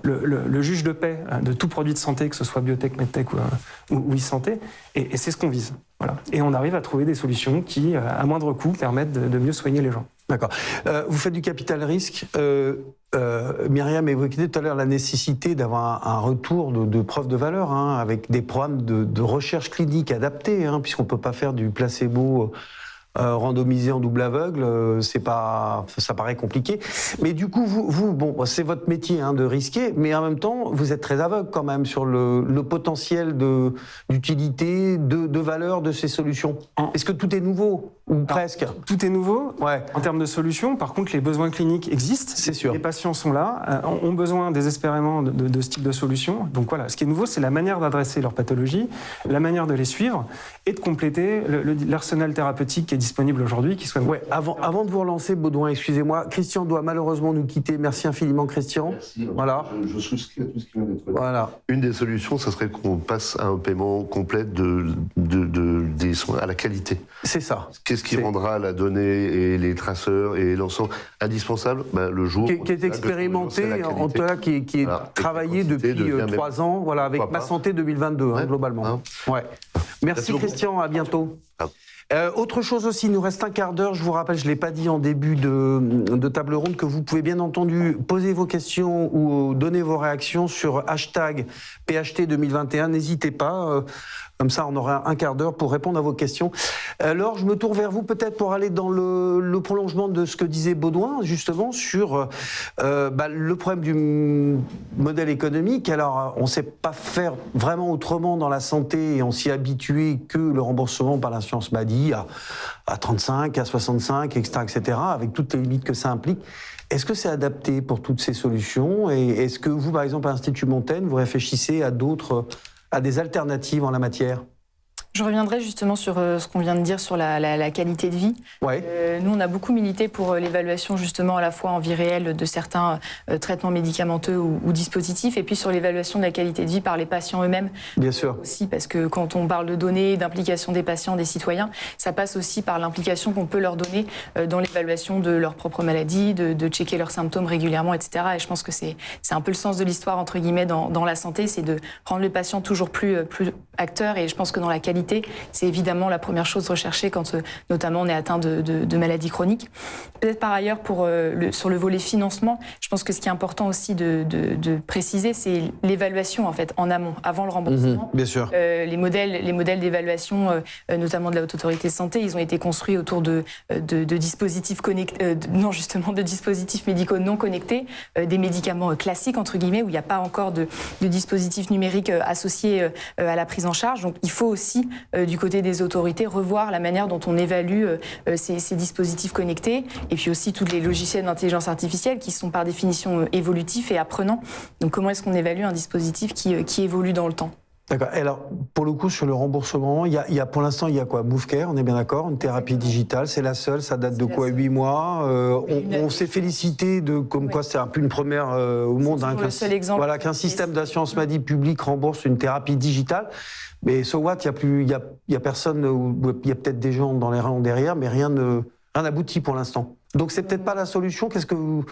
le juge de paix de tout produit de santé, que ce soit biotech, medtech ou e-santé, et c'est ce qu'on vise. Voilà. Et on arrive à trouver des solutions qui, à moindre coût, permettent de mieux soigner les gens. D'accord. Vous faites du capital risque. Myriam évoquait tout à l'heure la nécessité d'avoir un retour de preuve de valeur, hein, avec des programmes de recherche clinique adaptés, hein, puisqu'on ne peut pas faire du placebo randomisé en double aveugle, ça paraît compliqué. Mais du coup, vous bon, c'est votre métier, hein, de risquer, mais en même temps, vous êtes très aveugle quand même sur le potentiel d'utilité, de valeur de ces solutions. Est-ce que tout est nouveau ou presque? Tout est nouveau. Ouais. En termes de solutions, par contre, les besoins cliniques existent. C'est sûr. Les patients sont là, ont besoin désespérément de ce type de solution. Donc voilà, ce qui est nouveau, c'est la manière d'adresser leur pathologie, la manière de les suivre et de compléter l'arsenal thérapeutique qui est disponible aujourd'hui. Ouais, avant de vous relancer, Baudouin, excusez-moi, Christian doit malheureusement nous quitter. Merci infiniment, Christian. Merci. Voilà. Je souscris à tout ce qui vient d'être dit. Voilà. Une des solutions, ça serait qu'on passe à un paiement complet des soins à la qualité. C'est ça. Qu'est-ce qui rendra la donnée et les traceurs et l'ensemble indispensable? Le jour Qui est expérimenté, en tout cas, qui est Voilà. travaillé depuis 3 ans, voilà, avec Ma Santé 2022, hein, globalement. Hein. Ouais. Merci Christian, à bientôt. Autre chose aussi, il nous reste un quart d'heure. Je vous rappelle, je ne l'ai pas dit en début de table ronde, que vous pouvez bien entendu poser vos questions ou donner vos réactions sur hashtag PHT 2021. N'hésitez pas. Comme ça, on aura un quart d'heure pour répondre à vos questions. Alors, je me tourne vers vous peut-être pour aller dans le prolongement de ce que disait Baudouin, justement, sur le problème du modèle économique. Alors, on ne sait pas faire vraiment autrement dans la santé et on s'y est habitué que le remboursement par l'assurance maladie à 35, à 65, etc., avec toutes les limites que ça implique. Est-ce que c'est adapté pour toutes ces solutions? Et est-ce que vous, par exemple, à l'Institut Montaigne, vous réfléchissez à des alternatives en la matière? Je reviendrai justement sur ce qu'on vient de dire sur la qualité de vie. Ouais. Nous, on a beaucoup milité pour l'évaluation justement à la fois en vie réelle de certains traitements médicamenteux ou dispositifs, et puis sur l'évaluation de la qualité de vie par les patients eux-mêmes. Bien sûr. Aussi, parce que quand on parle de données, d'implication des patients, des citoyens, ça passe aussi par l'implication qu'on peut leur donner dans l'évaluation de leur propre maladie, de checker leurs symptômes régulièrement, etc. Et je pense que c'est un peu le sens de l'histoire, entre guillemets, dans la santé, c'est de rendre le patient toujours plus acteur. Et je pense que dans la qualité, c'est évidemment la première chose recherchée quand notamment on est atteint de maladies chroniques. Peut-être par ailleurs, sur le volet financement, je pense que ce qui est important aussi de préciser, c'est l'évaluation en fait en amont, avant le remboursement. Bien sûr. Les modèles d'évaluation, notamment de la Haute Autorité de Santé, ils ont été construits autour de dispositifs connectés, de dispositifs médicaux non connectés, des médicaments classiques entre guillemets, où il n'y a pas encore de dispositifs numériques associés à la prise en charge. Donc il faut aussi du côté des autorités, revoir la manière dont on évalue ces dispositifs connectés, et puis aussi tous les logiciels d'intelligence artificielle qui sont par définition évolutifs et apprenants. Donc comment est-ce qu'on évalue un dispositif qui évolue dans le temps? D'accord. Et alors, pour le coup, sur le remboursement, pour l'instant, il y a quoi? MoveCare, on est bien d'accord? Une thérapie digitale, c'est la seule, ça date de quoi? 8 mois. On s'est félicité quoi c'est un peu une première au monde. Le seul exemple. Voilà, qu'un système d'assurance maladie publique rembourse une thérapie digitale. Mais so what, il y a personne, il y a peut-être des gens dans les rangs derrière, mais rien n'aboutit pour l'instant. Donc c'est peut-être pas la solution. Qu'est-ce que vous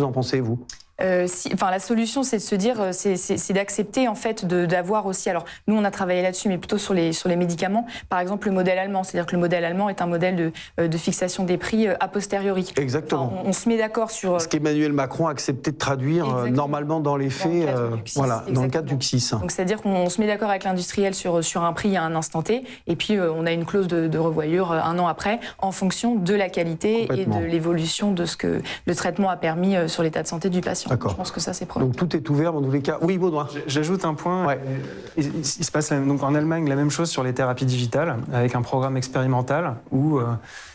en pensez, vous? La solution, c'est de se dire, c'est d'accepter en fait d'avoir aussi. Alors nous, on a travaillé là-dessus, mais plutôt sur les médicaments. Par exemple, le modèle allemand, c'est-à-dire que le modèle allemand est un modèle de fixation des prix a posteriori. Exactement. Enfin, on se met d'accord sur ce qu'Emmanuel Macron a accepté de traduire normalement dans les faits, dans le cadre du CSIS. Donc c'est-à-dire qu'on se met d'accord avec l'industriel sur un prix à un instant T, et puis on a une clause de revoyure 1 an après, en fonction de la qualité et de l'évolution de ce que le traitement a permis sur l'état de santé du patient. D'accord. Je pense que ça, c'est probable. Donc tout est ouvert dans tous les cas. Oui, Baudouin. J'ajoute un point. Ouais. Il se passe donc en Allemagne la même chose sur les thérapies digitales, avec un programme expérimental où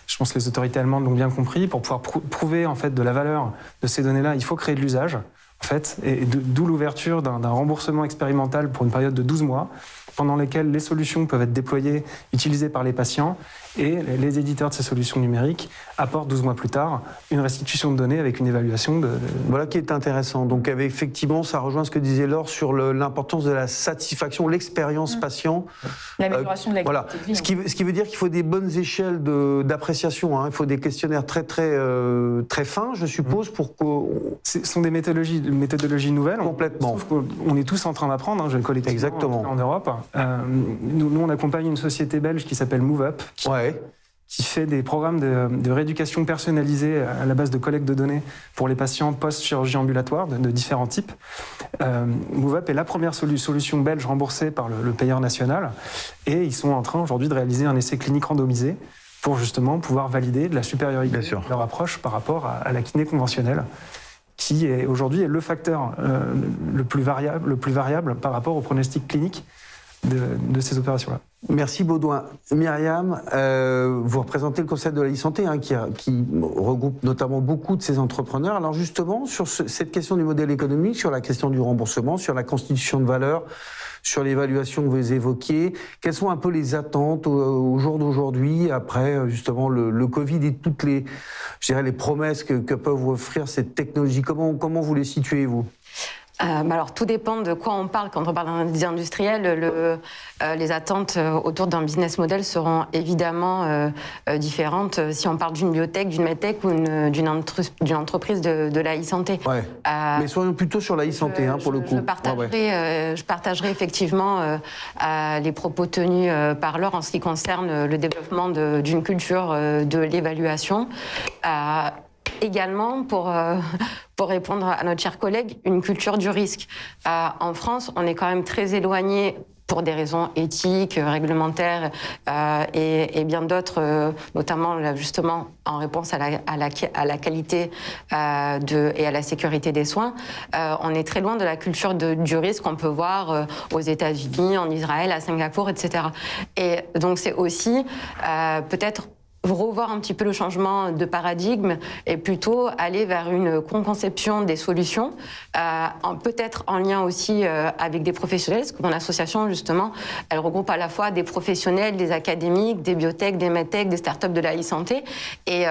je pense que les autorités allemandes l'ont bien compris. Pour pouvoir prouver en fait de la valeur de ces données-là, il faut créer de l'usage. En fait, et d'où l'ouverture d'un remboursement expérimental pour une période de 12 mois, pendant lesquels les solutions peuvent être déployées, utilisées par les patients, et les éditeurs de ces solutions numériques apportent 12 mois plus tard une restitution de données avec une évaluation de... Voilà qui est intéressant. Donc effectivement, ça rejoint ce que disait Laure sur l'importance de la satisfaction, l'expérience patient. L'amélioration de la qualité de vie. Ce qui veut dire qu'il faut des bonnes échelles d'appréciation. Il faut des questionnaires très fins, je suppose, pour que... Ce sont des méthodologies nouvelles. Complètement. On est tous en train d'apprendre, collectivement. Exactement. En Europe. Nous, on accompagne une société belge qui s'appelle MoveUp, qui qui fait des programmes de rééducation personnalisée à la base de collecte de données pour les patients post-chirurgie ambulatoire de différents types. MoveUp est la première solution belge remboursée par le payeur national et ils sont en train aujourd'hui de réaliser un essai clinique randomisé pour justement pouvoir valider de la supériorité de leur approche par rapport à la kiné conventionnelle, qui est aujourd'hui le facteur le plus variable par rapport au pronostic clinique de ces opérations-là. Merci Baudouin. Myriam, vous représentez le Conseil de la e-santé qui regroupe notamment beaucoup de ces entrepreneurs. Alors justement, sur cette question du modèle économique, sur la question du remboursement, sur la constitution de valeur, sur l'évaluation que vous évoquiez, quelles sont un peu les attentes au jour d'aujourd'hui, après justement le Covid et toutes les promesses que peuvent vous offrir cette technologie? Comment vous les situez, vous? Alors, tout dépend de quoi on parle. Quand on parle des industriels, les attentes autour d'un business model seront évidemment différentes si on parle d'une biotech, d'une medtech ou d'une entreprise de la e-santé. Ouais. Mais soyons plutôt sur la e-santé, pour le coup. Je partagerai effectivement les propos tenus par Laure en ce qui concerne le développement d'une culture de l'évaluation. Également, pour répondre à notre cher collègue, une culture du risque. En France, on est quand même très éloigné pour des raisons éthiques, réglementaires et bien d'autres, notamment justement en réponse à la qualité et à la sécurité des soins. On est très loin de la culture du risque qu'on peut voir aux États-Unis, en Israël, à Singapour, etc. Et donc c'est aussi peut-être revoir un petit peu le changement de paradigme et plutôt aller vers une conception des solutions, peut-être en lien aussi avec des professionnels, parce que mon association, justement, elle regroupe à la fois des professionnels, des académiques, des biotech, des medtech, des startups de la e-santé, et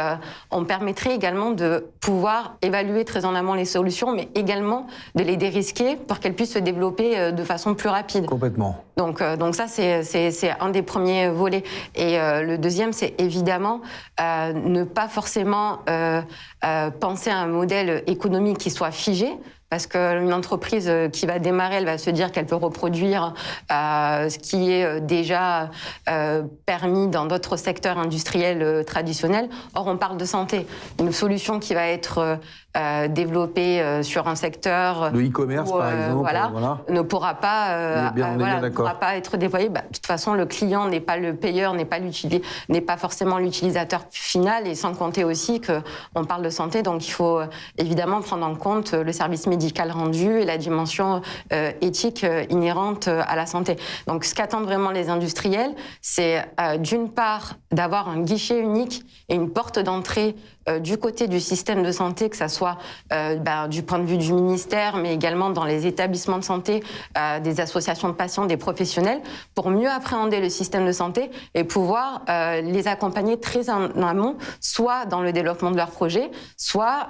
on permettrait également de pouvoir évaluer très en amont les solutions, mais également de les dérisquer pour qu'elles puissent se développer de façon plus rapide. Complètement. Donc ça, c'est un des premiers volets. Et le deuxième, c'est évidemment ne pas forcément penser à un modèle économique qui soit figé, parce qu'une entreprise qui va démarrer, elle va se dire qu'elle peut reproduire ce qui est déjà permis dans d'autres secteurs industriels traditionnels. Or, on parle de santé. Une solution qui va être développée sur un secteur... Le e-commerce, par exemple. Ne pourra pas, ne pourra pas être déployée. De toute façon, le client n'est pas le payeur, n'est pas forcément l'utilisateur final, et sans compter aussi qu'on parle de santé, donc il faut évidemment prendre en compte le service médical rendu et la dimension éthique inhérente à la santé. Donc ce qu'attendent vraiment les industriels, c'est d'une part d'avoir un guichet unique et une porte d'entrée du côté du système de santé, que ça soit du point de vue du ministère, mais également dans les établissements de santé, des associations de patients, des professionnels, pour mieux appréhender le système de santé et pouvoir les accompagner très en amont, soit dans le développement de leurs projets, soit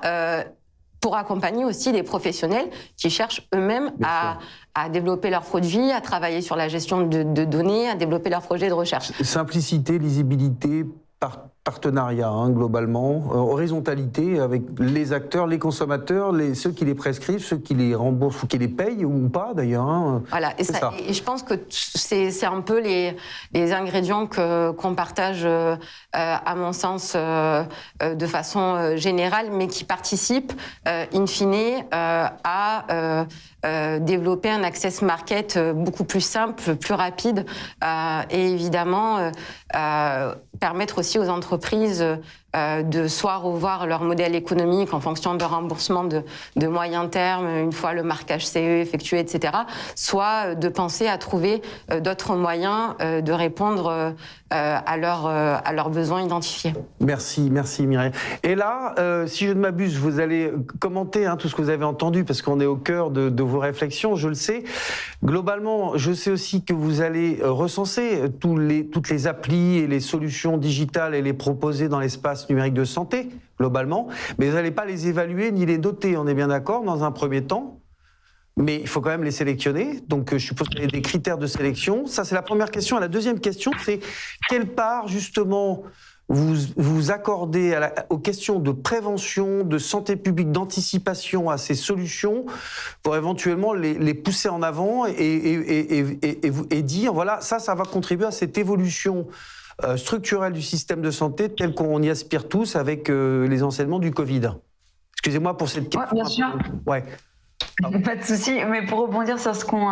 pour accompagner aussi les professionnels qui cherchent eux-mêmes à développer leurs produits, à travailler sur la gestion de données, à développer leurs projets de recherche. Simplicité, lisibilité, partenariat, globalement, horizontalité avec les acteurs, les consommateurs, ceux qui les prescrivent, ceux qui les remboursent ou qui les payent ou pas d'ailleurs. Voilà, et je pense que c'est un peu les ingrédients qu'on partage, à mon sens, de façon générale, mais qui participent, in fine, à développer un access market beaucoup plus simple, plus rapide, et évidemment permettre aussi aux entreprises de soit revoir leur modèle économique en fonction de remboursement de moyen terme, une fois le marquage CE effectué, etc., soit de penser à trouver d'autres moyens de répondre à leurs besoins identifiés. Merci Mireille. Et là, si je ne m'abuse, vous allez commenter tout ce que vous avez entendu, parce qu'on est au cœur de vos réflexions, je le sais. Globalement, je sais aussi que vous allez recenser toutes les applis et les solutions digitales et les proposer dans l'espace numérique de santé, globalement, mais vous n'allez pas les évaluer ni les noter, on est bien d'accord, dans un premier temps. Mais il faut quand même les sélectionner. Donc, je suppose qu'il y a des critères de sélection. Ça, c'est la première question. Et la deuxième question, c'est quelle part, justement, vous accordez aux questions de prévention, de santé publique, d'anticipation à ces solutions pour éventuellement les pousser en avant et dire, voilà, ça va contribuer à cette évolution structurelle du système de santé tel qu'on y aspire tous avec les enseignements du Covid. Excusez-moi pour cette question. Ouais, bien sûr. Ouais. Pas de souci, mais pour rebondir sur ce qu'ont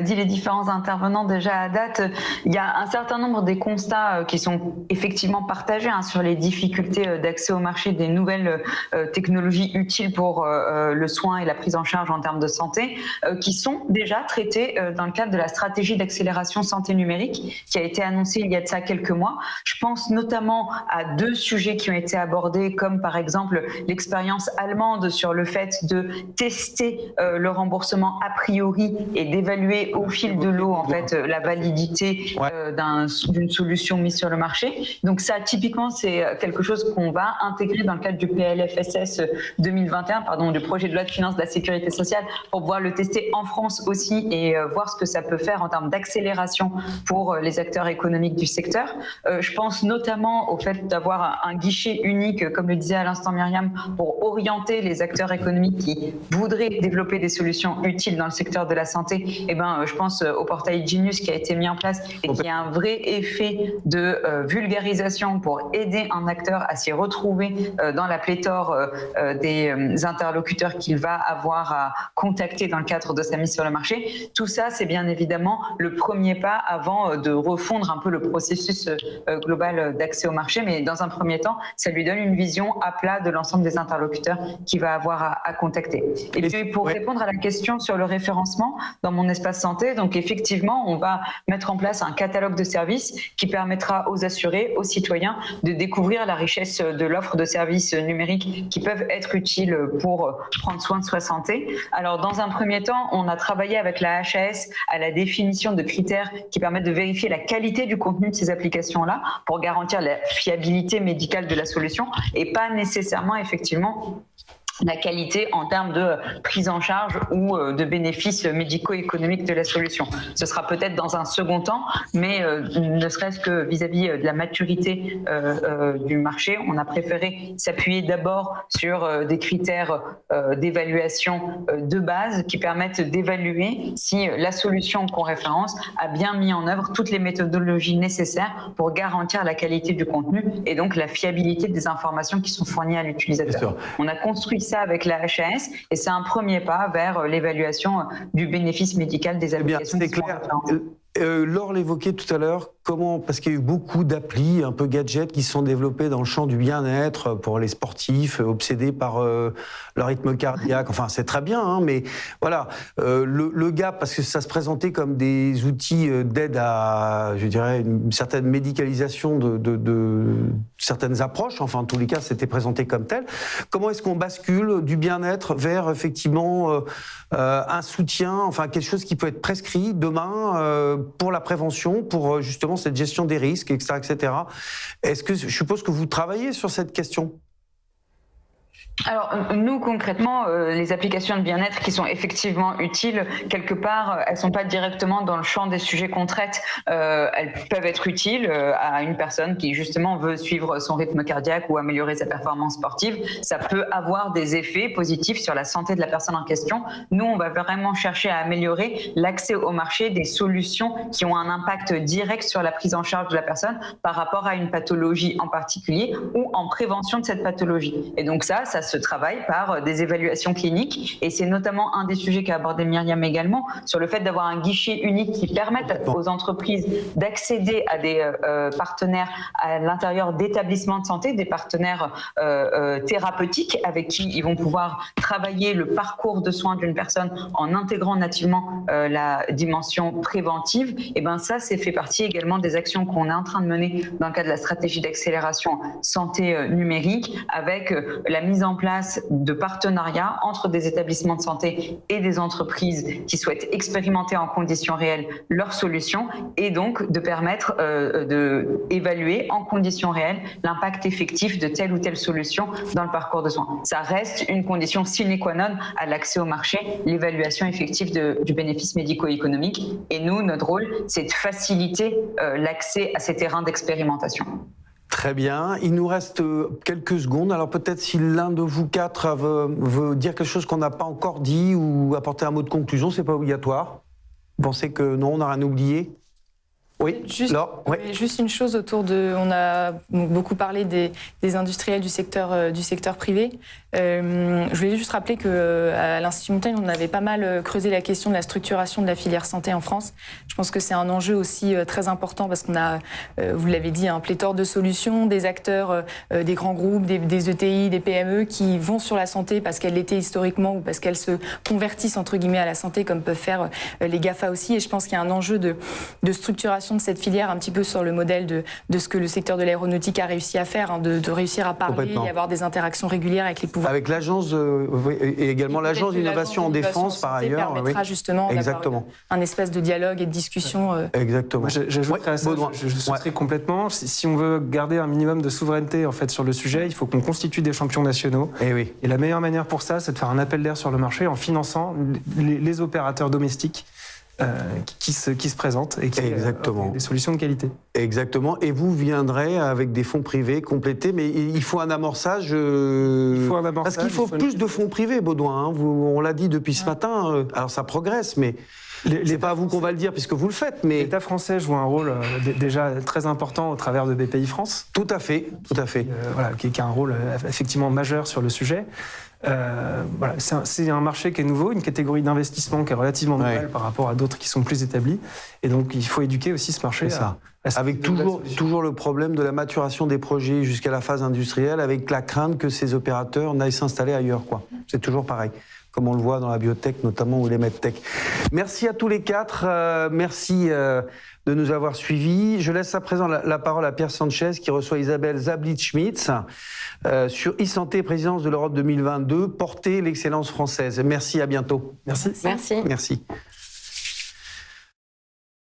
dit les différents intervenants déjà à date, il y a un certain nombre des constats qui sont effectivement partagés sur les difficultés d'accès au marché des nouvelles technologies utiles pour le soin et la prise en charge en termes de santé, qui sont déjà traités dans le cadre de la stratégie d'accélération santé numérique qui a été annoncée il y a de ça quelques mois. Je pense notamment à 2 sujets qui ont été abordés, comme par exemple l'expérience allemande sur le fait de tester le remboursement a priori et d'évaluer au fil de l'eau en fait la validité d'une solution mise sur le marché. Donc ça, typiquement, c'est quelque chose qu'on va intégrer dans le cadre du PLFSS 2021, du projet de loi de finances de la sécurité sociale, pour pouvoir le tester en France aussi et voir ce que ça peut faire en termes d'accélération pour les acteurs économiques du secteur. Je pense notamment au fait d'avoir un guichet unique, comme le disait à l'instant Myriam, pour orienter les acteurs économiques qui voudraient développer des solutions utiles dans le secteur de la santé. Je pense au portail Genius qui a été mis en place et qui a un vrai effet de vulgarisation pour aider un acteur à s'y retrouver dans la pléthore des interlocuteurs qu'il va avoir à contacter dans le cadre de sa mise sur le marché. Tout ça, c'est bien évidemment le premier pas avant de refondre un peu le processus global d'accès au marché, mais dans un premier temps, ça lui donne une vision à plat de l'ensemble des interlocuteurs qu'il va avoir à contacter. Et puis, pour répondre à la question sur le référencement dans mon espace santé, donc effectivement, on va mettre en place un catalogue de services qui permettra aux assurés, aux citoyens, de découvrir la richesse de l'offre de services numériques qui peuvent être utiles pour prendre soin de sa santé. Alors, dans un premier temps, on a travaillé avec la HAS à la définition de critères qui permettent de vérifier la qualité du contenu de ces applications-là pour garantir la fiabilité médicale de la solution et pas nécessairement, effectivement, la qualité en termes de prise en charge ou de bénéfices médico-économiques de la solution. Ce sera peut-être dans un second temps, mais ne serait-ce que vis-à-vis de la maturité du marché, on a préféré s'appuyer d'abord sur des critères d'évaluation de base qui permettent d'évaluer si la solution qu'on référence a bien mis en œuvre toutes les méthodologies nécessaires pour garantir la qualité du contenu et donc la fiabilité des informations qui sont fournies à l'utilisateur. On a construit ça avec la HAS et c'est un premier pas vers l'évaluation du bénéfice médical des applications. C'est clair. Laure l'évoquait tout à l'heure, parce qu'il y a eu beaucoup d'applis un peu gadgets qui se sont développés dans le champ du bien-être pour les sportifs obsédés par leur rythme cardiaque. Enfin, c'est très bien, mais voilà, le gap, parce que ça se présentait comme des outils d'aide à, je dirais, une certaine médicalisation de certaines approches. Enfin, en tous les cas, c'était présenté comme tel. Comment est-ce qu'on bascule du bien-être vers effectivement un soutien, enfin quelque chose qui peut être prescrit demain pour la prévention, pour justement cette gestion des risques, etc., etc. Est-ce que, je suppose que vous travaillez sur cette question ? Alors, nous, concrètement, les applications de bien-être qui sont effectivement utiles, quelque part, elles sont pas directement dans le champ des sujets qu'on traite. Elles peuvent être utiles à une personne qui, justement, veut suivre son rythme cardiaque ou améliorer sa performance sportive. Ça peut avoir des effets positifs sur la santé de la personne en question. Nous, on va vraiment chercher à améliorer l'accès au marché des solutions qui ont un impact direct sur la prise en charge de la personne par rapport à une pathologie en particulier ou en prévention de cette pathologie. Et donc ça se travaille par des évaluations cliniques et c'est notamment un des sujets qu'a abordé Myriam également sur le fait d'avoir un guichet unique qui permette aux entreprises d'accéder à des partenaires à l'intérieur d'établissements de santé, des partenaires thérapeutiques avec qui ils vont pouvoir travailler le parcours de soins d'une personne en intégrant nativement la dimension préventive. Et ben ça, c'est fait partie également des actions qu'on est en train de mener dans le cadre de la stratégie d'accélération santé numérique avec la mise en place de partenariats entre des établissements de santé et des entreprises qui souhaitent expérimenter en conditions réelles leurs solutions et donc de permettre d'évaluer en conditions réelles l'impact effectif de telle ou telle solution dans le parcours de soins. Ça reste une condition sine qua non à l'accès au marché, l'évaluation effective du bénéfice médico-économique. Et nous, notre rôle, c'est de faciliter l'accès à ces terrains d'expérimentation. Très bien. Il nous reste quelques secondes. Alors peut-être si l'un de vous quatre veut dire quelque chose qu'on n'a pas encore dit ou apporter un mot de conclusion, c'est pas obligatoire. Vous pensez que non, on n'a rien oublié ? Oui, Laure, oui. Juste une chose autour de... On a beaucoup parlé des industriels du secteur privé. Je voulais juste rappeler qu'à l'Institut Montaigne, on avait pas mal creusé la question de la structuration de la filière santé en France. Je pense que c'est un enjeu aussi très important parce qu'on a, vous l'avez dit, un pléthore de solutions, des acteurs, des grands groupes, des ETI, des PME qui vont sur la santé parce qu'elles l'étaient historiquement ou parce qu'elles se convertissent entre guillemets à la santé comme peuvent faire les GAFA aussi. Et je pense qu'il y a un enjeu de structuration de cette filière un petit peu sur le modèle de ce que le secteur de l'aéronautique a réussi à faire, hein, de réussir à parler et avoir des interactions régulières avec les pouvoirs. Avec l'agence et également l'agence d'innovation en défense par ailleurs. Permettra justement d'avoir un espèce de dialogue et de discussion. Exactement. J'ajouterais à ça, je souscris complètement. Si on veut garder un minimum de souveraineté en fait sur le sujet, il faut qu'on constitue des champions nationaux. Et la meilleure manière pour ça, c'est de faire un appel d'air sur le marché en finançant les opérateurs domestiques qui se présentent et qui ont des solutions de qualité. Exactement. Et vous viendrez avec des fonds privés complétés, mais il faut un amorçage. Parce qu'il faut plus de fonds privés, Baudouin. Hein. On l'a dit depuis ce matin. Alors ça progresse, mais c'est pas à vous qu'on va le dire puisque vous le faites. Mais l'État français joue un rôle déjà très important au travers de BPI France. Tout à fait, tout à fait. Qui a un rôle effectivement majeur sur le sujet. C'est un marché qui est nouveau, une catégorie d'investissement qui est relativement nouvelle par rapport à d'autres qui sont plus établis. Et donc, il faut éduquer aussi ce marché. Avec toujours le problème de la maturation des projets jusqu'à la phase industrielle, avec la crainte que ces opérateurs n'aillent s'installer ailleurs. C'est toujours pareil, comme on le voit dans la biotech notamment ou les medtech. Merci à tous les quatre. Merci de nous avoir suivis. Je laisse à présent la parole à Pierre Sanchez qui reçoit Isabelle Zablitz-Schmitz sur e-santé présidence de l'Europe 2022, porter l'excellence française. Merci, à bientôt. Merci. Merci. Merci.